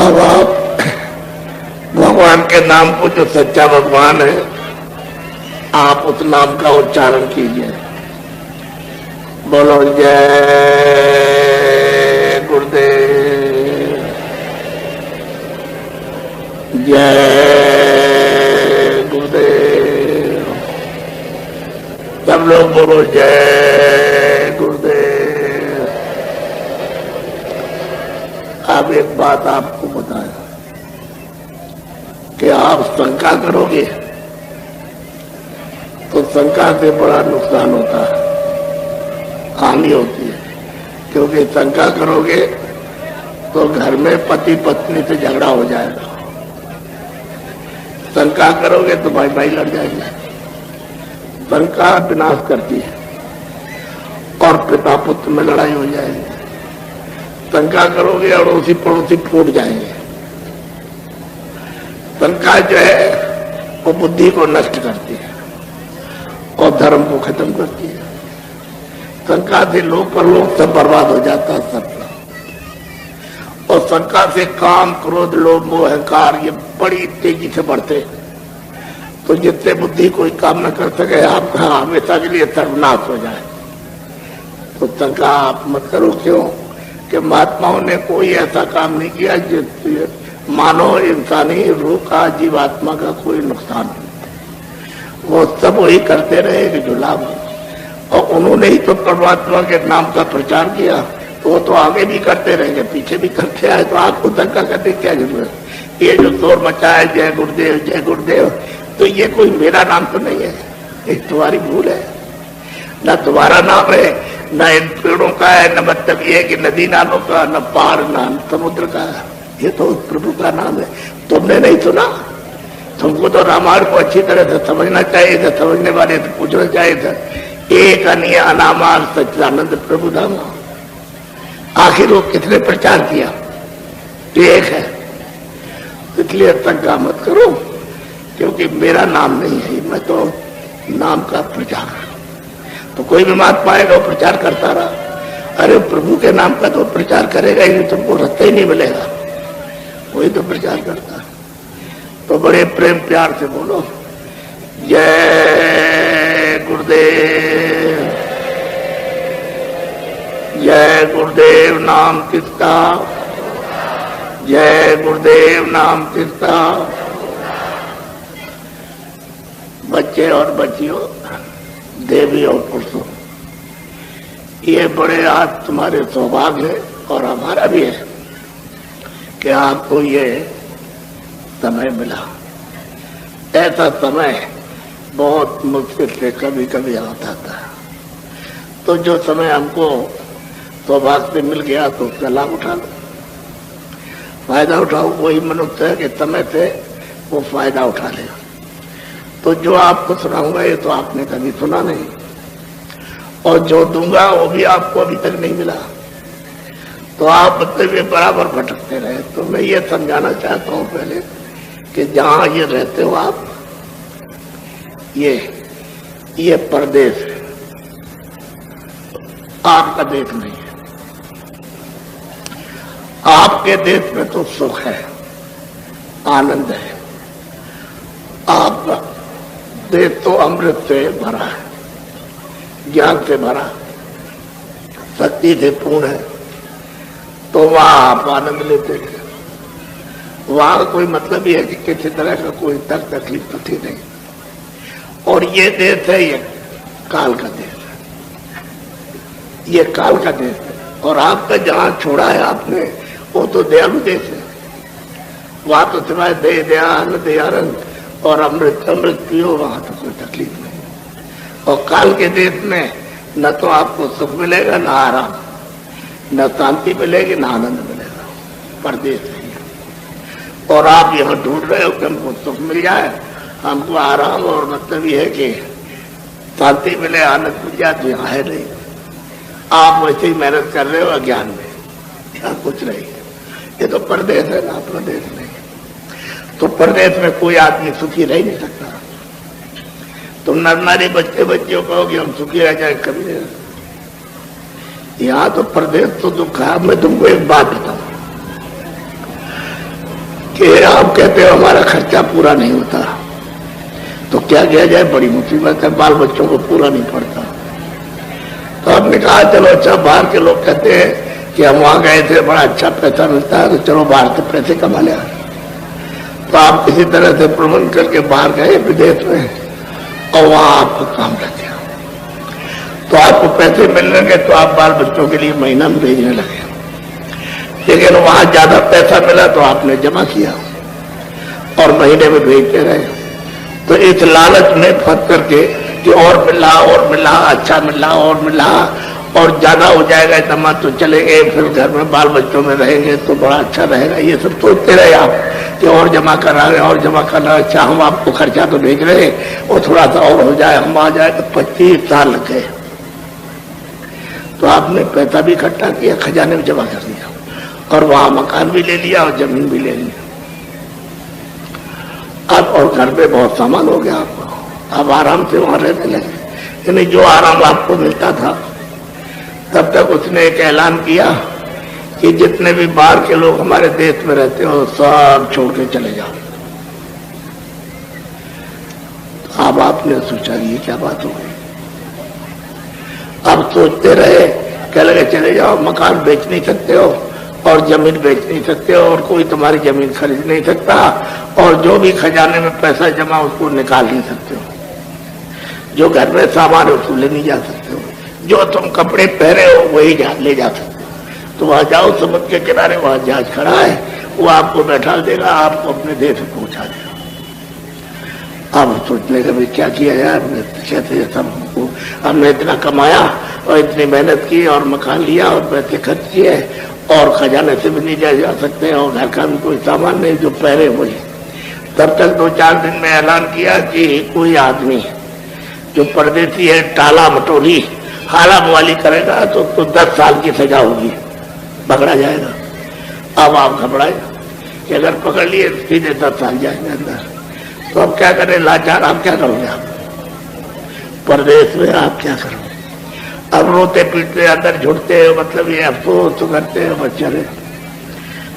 अब आप भगवान के नाम को, जो सच्चा भगवान है, आप उस नाम का उच्चारण कीजिए। बोलो जय गुरुदेव, जय गुरुदेव। सब लोग बोलो जय गुरुदेव। अब एक बात आपको बताएं कि आप शंका करोगे तो शंका से बड़ा नुकसान होता है, हानि होती है। क्योंकि शंका करोगे तो घर में पति पत्नी से झगड़ा हो जाएगा, शंका करोगे तो भाई भाई लड़ जाएंगे। शंका विनाश करती है और पिता पुत्र में लड़ाई हो जाएगी। शंका करोगे अड़ोसी पड़ोसी फूट जाएंगे। शंका जो है वो बुद्धि को नष्ट करती है और धर्म को खत्म करती है। शंका से लोग परलोक सब बर्बाद हो जाता है सब। और शंका से काम क्रोध लोभ मोह अहंकार ये बड़ी तेजी से बढ़ते। तो जितने बुद्धि कोई काम न कर सके, आपका हमेशा के लिए सर्वनाश हो जाए। तो शंका आप मत करो। क्यों कि महात्माओं ने कोई ऐसा काम नहीं किया जिससे मानव इंसानी रूह का जीवात्मा का कोई नुकसान हो। वो सब वही करते रहे कि जो लाभ हो। और उन्होंने ही तो परमात्मा के नाम का प्रचार किया, तो वो तो आगे भी करते रहेंगे, पीछे भी करते आए। तो आपको शंका करने की क्या जरूरत? ये जो शोर मचा है जय गुरुदेव जय गुरुदेव, तो ये कोई मेरा नाम तो नहीं है, ये तुम्हारी भूल है। न तुम्हारा नाम है, न इन पेड़ों का है, न मतलब ये कि नदी नालों का, न पहाड़ न समुद्र का। ये तो प्रभु का नाम है। तुमने नहीं सुना? तुमको तो रामायण को अच्छी तरह से समझना चाहिए था, समझने वाले से पूछना चाहिए था। एक अनिया अनामार सच्चिदानंद प्रभु धाम, आखिर वो किसने प्रचार किया? एक है। इसलिए शंका मत करो, क्योंकि मेरा नाम नहीं है, मैं तो नाम का प्रचार। तो कोई भी महात्मा आएगा वो प्रचार करता रहा। अरे प्रभु के नाम का तो प्रचार करेगा ही, तुमको रास्ता ही नहीं मिलेगा। वही तो प्रचार करता है। तो बड़े प्रेम प्यार से बोलो जय गुरुदेव, जय गुरुदेव नाम किसका, जय गुरुदेव नाम किसका। बच्चे और बच्चियों, देवी और पुरुषों, ये बड़े आज तुम्हारे सौभाग्य है और हमारा भी है कि आपको ये समय मिला। ऐसा समय बहुत मुश्किल से कभी कभी आता था। तो जो समय हमको सौभाग्य से मिल गया तो उसका लाभ उठा लो, फायदा उठाओ। वही मनुष्य है कि समय से वो फायदा उठा ले। तो जो आपको सुनाऊंगा ये तो आपने कभी सुना नहीं, और जो दूंगा वो भी आपको अभी तक नहीं मिला। तो आप मतलब ये बराबर भटकते रहे। तो मैं ये समझाना चाहता हूँ पहले कि जहां ये रहते हो आप, ये परदेश है, आपका देश नहीं है। आपके देश में तो सुख है, आनंद है। आपका देश तो अमृत से भरा है, ज्ञान से भरा, शक्ति से पूर्ण है। तो वहां आप आनंद लेते हैं। वहां कोई मतलब ही है कि किसी तरह का कोई तकलीफ तो थी नहीं। और ये देश है, ये काल का देश है, ये काल का देश है। और आपका जहां छोड़ा है आपने, वो तो दयालु देश है। वहां तो सिवाय दे दयान दयारंग और अमृत अमृत पियो, वहां तो कोई तकलीफ नहीं। और काल के देश में न तो आपको सुख मिलेगा, न आराम, न शांति मिलेगी, न आनंद मिलेगा। परदेश है। और आप यहाँ ढूंढ रहे हो कि हमको सुख मिल जाए, हमको आराम, और मतलब ये है कि शांति मिले, आनंद मिल जाए, तो यहाँ है नहीं। आप वैसे ही मेहनत कर रहे हो अज्ञान में, यहाँ कुछ नहीं। ये तो परदेश है ना, प्रदेश नहीं। तो परदेश में कोई आदमी सुखी रह नहीं सकता। तुम नर नारी बच्चे बच्चियों कहोगे हम सुखी रह जाए, कभी नहीं। यहाँ तो परदेश तो दुख है। मैं तुमको एक बात बताऊं, कि आप कहते हो हमारा खर्चा पूरा नहीं होता, तो क्या किया जाए, बड़ी मुसीबत है, बाल बच्चों को पूरा नहीं पड़ता। तो आपने कहा चलो अच्छा, बाहर के लोग कहते हैं कि हम वहां गए थे, बड़ा अच्छा पैसा मिलता है, तो चलो बाहर से पैसे कमा लिया। तो आप किसी तरह से प्रबंध करके बाहर गए विदेश में और वहां आपको काम लग गया, तो आपको पैसे मिलने लगे, तो आप बाल बच्चों के लिए महीना में भेजने लगे। लेकिन वहां ज्यादा पैसा मिला तो आपने जमा किया और महीने में भेजते रहे। तो इस लालच में फंस करके कि और मिला और मिला, अच्छा मिला और मिला, और ज्यादा हो जाएगा जमा तो चले गए, फिर घर में बाल बच्चों में रहेंगे तो बड़ा अच्छा रहेगा, ये सब सोचते रहे आप कि और जमा कर रहा है और जमा कर रहा है। अच्छा, हम आपको खर्चा तो भेज रहे और थोड़ा सा और हो जाए, हम आ जाए, तो 25 साल लग गए। तो आपने पैसा भी इकट्ठा किया, खजाने में जमा कर दिया और वहां मकान भी ले लिया और जमीन भी ले ली। अब और घर में बहुत सामान हो गया आपको, अब आराम से वहां रहने लगे। यानी जो आराम आपको मिलता था, तब तक उसने एक ऐलान किया कि जितने भी बाहर के लोग हमारे देश में रहते हो सब छोड़ के चले जाओ। अब आपने सोचा ये क्या बात हो गई। अब सोचते रहे, कह लगे चले जाओ, मकान बेच नहीं सकते हो और जमीन बेच नहीं सकते हो और कोई तुम्हारी जमीन खरीद नहीं सकता, और जो भी खजाने में पैसा जमा उसको निकाल नहीं सकते हो, जो घर में सामान है उसको ले नहीं जा सकते हो, जो तुम कपड़े पहने हो वही ले जा सकते हो। तो वहां जाओ, समुद्र के किनारे वहां जहाज खड़ा है, वो आपको बैठा देगा, आपको अपने देश में पहुंचा देगा। अब सोचने का भी क्या किया जाए, कैसे सब हमने इतना कमाया और इतनी मेहनत की और मकान लिया और पैसे खर्च किए और खजाने से भी नहीं जा सकते और घर का भी कोई सामान नहीं, जो पहले वही। तब तक 2-4 दिन में ऐलान किया कि कोई आदमी जो परदेसी है, टाला मटोली हाला मवाली करेगा तो उसको 10 साल की सजा होगी, पकड़ा जाएगा। अब आप घबराए कि अगर पकड़ लिए सीधे 10 साल जाएंगे अंदर, तो अब क्या करें, लाचार आप क्या करोगे, आप परदेश में आप क्या करोगे। अब रोते पीटते अंदर झुटते, मतलब ये अफसोस करते हैं बच्चे।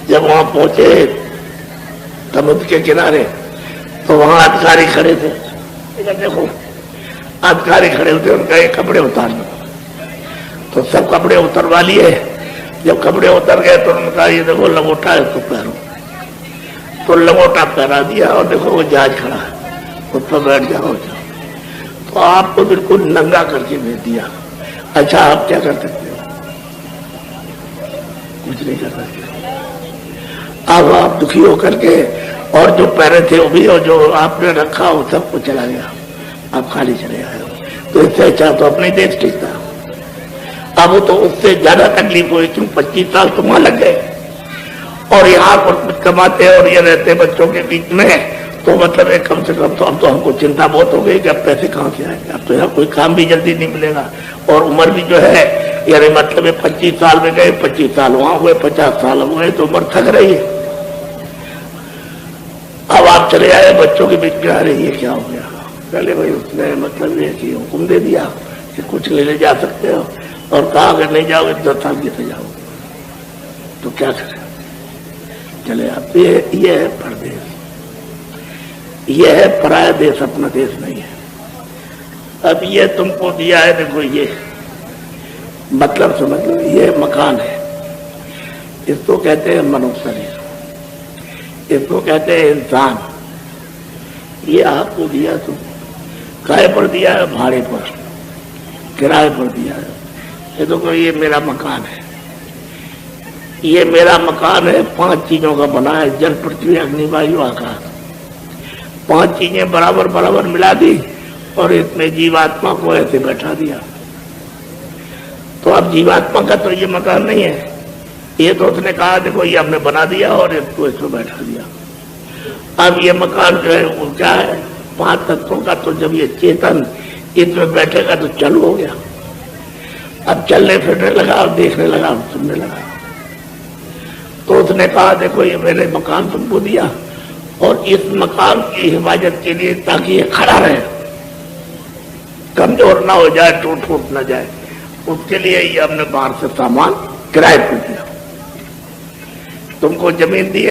जब वहां पहुंचे समुद्र के किनारे, तो वहां अधिकारी खड़े थे, देखो अधिकारी खड़े होते, उनका ये कपड़े उतार लो, तो सब कपड़े उतरवा लिए। जब कपड़े उतर गए तो उनका ये देखो लंगोटा है, तो पहनो, तो लंगोटा पहना दिया और देखो वो जहाज खड़ा है, उस पर बैठ जाओ। तो आपको बिल्कुल नंगा करके भेज दिया। अच्छा, आप क्या कर सकते हो, कुछ नहीं कर सकते। अब आप दुखी होकर के, और जो पहने थे वो भी, और जो आपने रखा वो सब कुछ चला गया, आप खाली चले आए। तो इससे अच्छा तो अपने देश ठीक था। अब तो उससे ज्यादा तकलीफ हुई, क्यों 25 साल तो वहां लग गए और यहाँ पर कमाते और ये रहते बच्चों के बीच में, तो मतलब कम से कम तो अब तो हमको चिंता बहुत हो गई कि अब पैसे कहाँ से आएंगे। अब तो यहाँ कोई काम भी जल्दी नहीं मिलेगा और उम्र भी जो है, यानी मतलब 25 साल में गए, 25 साल वहां हुए, 50 साल हुए, तो उम्र थक रही है। अब आप चले आए बच्चों के बीच में, आ रही है क्या हो गया। पहले भाई उसने मतलब ये कि हुक्म दे दिया कि कुछ ले जा सकते हो, और कहा अगर नहीं जाओगे 10 साल की सजा होगी। तो क्या करें, चले आप। ये है परदेश, ये है पराया देश, अपना देश नहीं है। अब ये तुमको दिया है, देखो ये मतलब समझ लो, ये मकान है, इसको कहते हैं मनुष्य शरीर, इसको कहते हैं इंसान। ये आपको दिया, तुम किराए पर दिया है, भाड़े पर, किराए पर दिया है। ये देखो ये मेरा मकान है, ये मेरा मकान है, 5 चीजों का बना है, जल पृथ्वी अग्नि वायु आकाश। 5 चीजें बराबर बराबर मिला दी और इसमें जीवात्मा को ऐसे बैठा दिया। तो अब जीवात्मा का तो ये मकान नहीं है, ये तो उसने कहा देखो ये हमने बना दिया और इसको इसमें बैठा दिया। अब ये मकान जो है वो क्या है, 5 तत्वों का। तो जब ये चेतन इसमें बैठेगा तो चालू हो गया, अब चलने फिरने लगा और देखने लगा और सुनने लगा। तो उसने कहा देखो ये मैंने मकान तुमको दिया और इस मकान की हिफाजत के लिए, ताकि ये खड़ा रहे, कमजोर ना हो जाए, टूट फूट ना जाए, उसके लिए ये हमने बाहर से सामान किराए पर दिया। तुमको जमीन दी